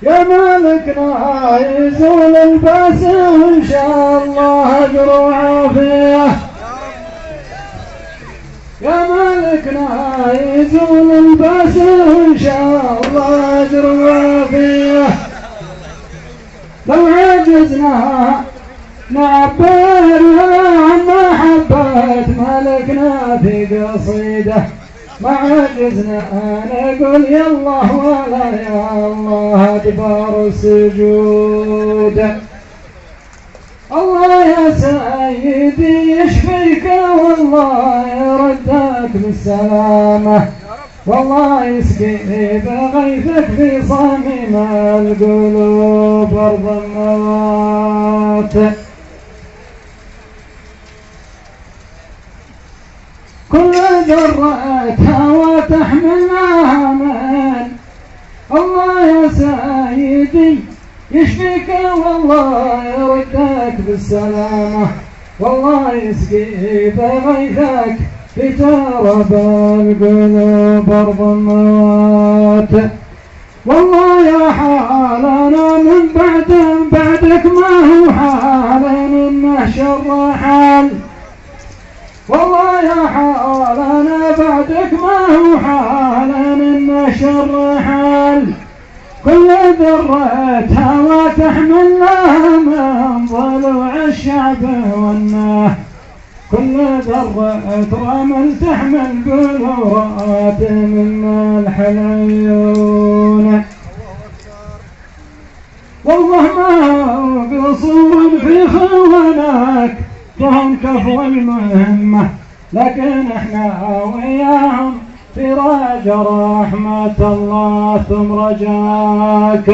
يا مالكنا يزول الباس وإن شاء الله أجر وعافية. يا مالكنا يزول الباس وإن شاء الله أجر وعافية. لو عجزنا نعبرها عن محبة مالكنا في قصيدة، ما عجزنا نقول يا الله ولا يا الله أدبار السجود. الله يا سيدي يشفيك والله يردك بالسلامة، والله يسقي بغيثك في صميم القلوب أرض الموت. كل ذرة هوى تحملها من الله يا سيدي يشفيك والله يردك بالسلامة، والله يسقي بغيثك في تراب القلوب أرض الموت. والله يا حالنا من بعدك ما هو حالنا من شر حال، والله يا حالنا بعدك ما هو حالنا من شر حال. كل ذرة هوى تحملها من ضلوع الشعب والناه، كل ذرة رمل تحمل بلورات من الحليون. والله ما قصور في خوانك فهم كفو المهمة، لكن احنا وياهم في رجا رحمة الله ثم رجاك،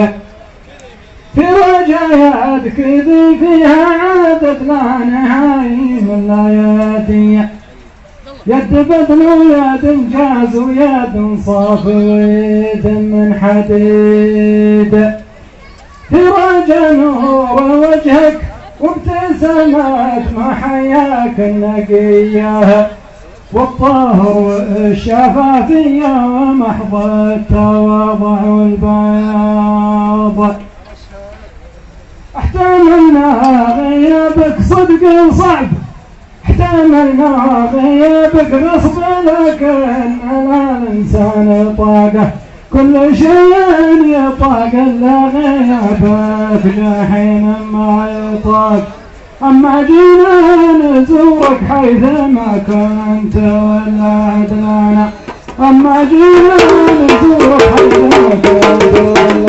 في رجا يدك ذي فيها عدد لا نهاية من الآيات، يد بدل ويد انجاز ويد صاف ويد من حديد، في رجا نور وجهك وابتسامات محياك النقية والطهر والشفافية ومحض التواضع والبياض. احتملنا غيابك صدق صعب، احتملنا غيابك غصب، لكن أنا الإنسان طاقة كل شيء يطاق إلا غيابك لحين ما يطاق. أما جينا نزورك حيث ما كنت ولا عدلانا، أما جينا نزورك حيث ما كنت